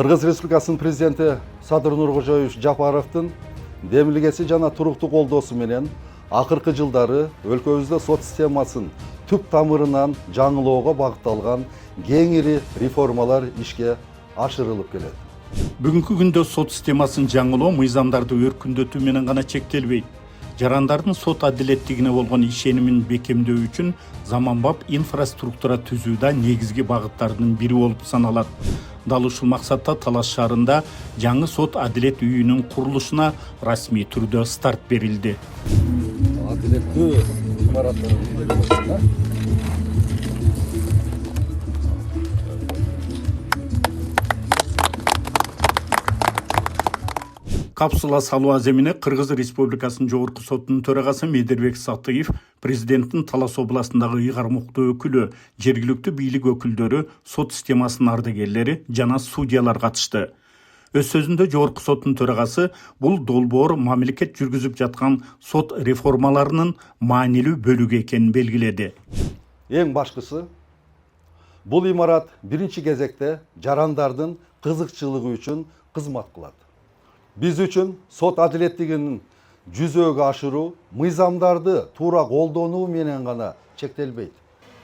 Кыргыз Республикасынын президенти Садыр Нуркожоевич Жапаровдун демилгеси жана туруктуу колдоосу менен акыркы жылдары өлкөбүздө сот системасын түп тамырынан жаңылоого багытталган кеңири реформалар ишке ашырылып келет. Бүгүнкү күндө сот системасын жаңылоо мыйзамдарды өркүндөтүү менен гана чектелбейт. Жарандардын сот адилеттигине болгон ишенимин бекемдөө үчүн заманбап инфраструктура түзүү да негизги багыттардын бири болуп саналат. Дал ушул максатта Талас шаарында жаңы сот адилет үйүнүн курулушуна расмий түрдө старт берилди. Адилеттүү имараттар. Капсула салуу аземине Кыргыз Республикасынын Жогорку сотунун төрагасы Медербек Сатыев, президенттин Талас областындагы ыйгармуктуу өкүлү, жергиликтүү бийлик өкүлдөрү, сот системасынын ардагерлери жана судьялар катышты. Өз сөзүндө Жогорку соттун төрагасы бул долбоор мамлекет жүргүзүп жаткан сот реформаларынын маанилүү бөлүгү экенин белгиледи. Эң башкысы, бул имарат биринчи кезекте жарандардын кызыкчылыгы үчүн кызмат кылат. Биз үчүн сот адилеттигинин жүзөгө ашыруу мыйзамдарды туура колдонуу менен гана чектелбейт.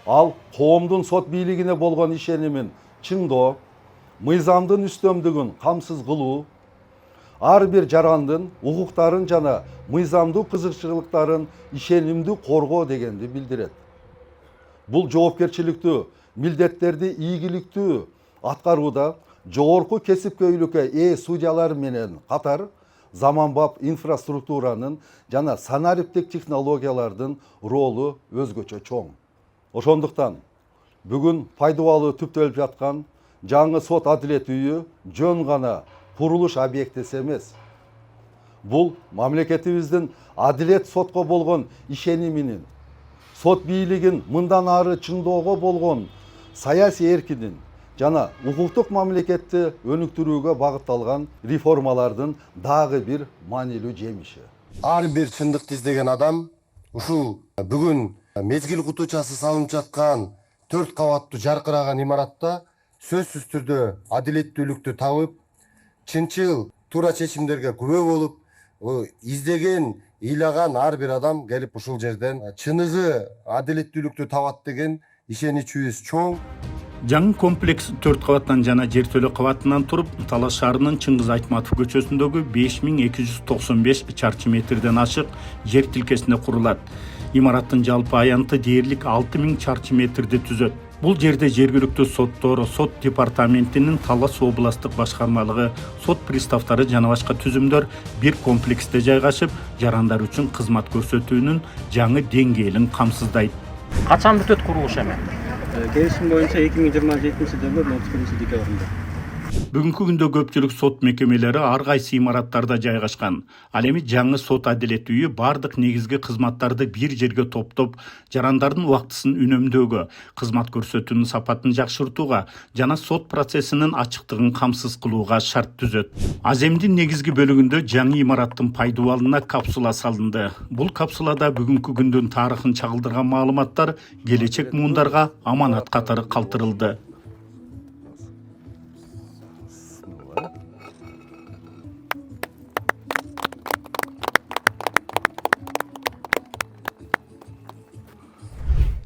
Ал коомдун сот бийлигине болгон ишенимин чыңдоо, мыйзамдын үстөмдүгүн камсыз кылуу, ар бир жарандын укуктарын жана мыйзамдуу кызыкчылыктарын ишенимдүү коргоо дегенди билдирет. Бул жоопкерчиликтүү милдеттерди ийгиликтүү аткарууда жогорку кесипкөйлүккө ээ судьялар менен катар заманбап инфраструктуранын жана санариптик технологиялардын ролу өзгөчө чоң. Ошондуктан бүгүн пайдалуу түптөлүп жаткан жаңы сот адилет үйү жөн гана курулуш объектиси эмес. Бул мамлекетибиздин адилет сотко болгон ишениминин, сот бийлигин мындан ары чыңдоого болгон саясий эркинин жана укуктук мамлекетти өнүктүрүүгө багытталган реформалардын дагы бир маанилүү жемиши. Ар бир чындыкты издеген адам ушул бүгүн мезгил кутучасы салынып жаткан 4 кабаттуу жаркыраган имаратта сөзсүз түрдө адилеттүүлүктү табып, чынчыл туура чечимдерге күбө болуп, издеген, ыйлаган ар бир адам келип ушул жерден чыныгы адилеттүүлүктү табат деген ишеничибиз чоң. Жаңы комплекс 4 кабаттан жана жертөлө кабатынан туруп, Талас шаарынын Чыңгыз Айтматов көчөсүндөгү 5295 чарчы метрден ашык жер тилкесинде курулат. Имараттын жалпы аянты дээрлик 6000 чарчы метрди түзөт. Бул жерде жергиликтүү соттор, сот департаментинин Талас областтык башкармалыгы, сот приставдары жана башка түзүмдөр бир комплексте жайгашып, жарандар үчүн кызмат көрсөтүүнүн жаңы деңгээлин камсыздайт. Качан бүтөт курулуш эми? Келишим боюнча 2027-жылдын 31-декабрында. Бүгүнкү күндө көпчүлүк сот мекемелери ар кайсы имараттарда жайгашкан. Ал эми жаңы сот адилет үйү бардык негизги кызматтарды бир жерге топтоп, жарандардын убактысын үнөмдөөгө, кызмат көрсөтүүнүн сапатын жакшыртууга жана сот процессинин ачыктыгын камсыз кылууга шарт түзөт. Аземдин негизги бөлүгүндө жаңы имараттын пайдубалына капсула салынды. Бул капсулада бүгүнкү күндүн тарыхын чагылдырган маалыматтар келечек муундарга аманат катары калтырылды.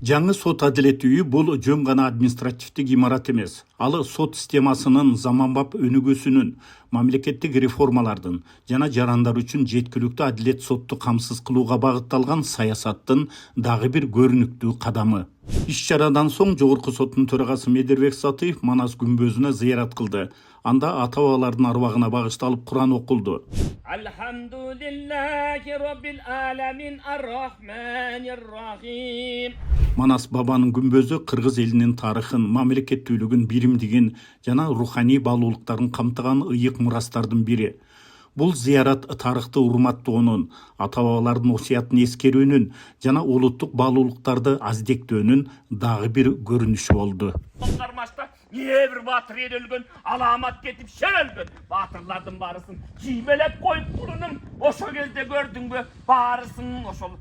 Жаңы сот адилет үйү бул жөн гана административдик имарат эмес. Ал сот системасынын заманбап өнүгүүсүнүн, мамлекеттик реформалардын жана жарандар үчүн жеткиликтүү адилет сотту камсыз кылууга багытталган саясаттын дагы бир көрүнүктүү кадамы. Иш-чарадан соң Жогорку соттун төрагасы Медербек Сатыев Манас күмбөзүнө зыярат кылды. Анда ата-бабалардын арбагына багышталып Куран окулду. Алхамдулиллахи роббил аламин ар-рахманир рахим. Манас бабанын күмбөзү кыргыз элинин тарыхын, мамлекеттүүлүгүн, биримдигин жана руханий баалуулуктарын камтыган ыйык мурастардын бири. Бул зыярат тарыхты урматтоонун, ата-бабалардын осуятын эскерүүнүн жана улуттук баалуулуктарды аздектөөнүн дагы бир көрүнүшү болду. Niye bir batır yer ölgün, alamat getip şer ölgün. Batırlardın barısın, cimelek koyup bulunun. Oşo gezde gördün mü, barısın oşol.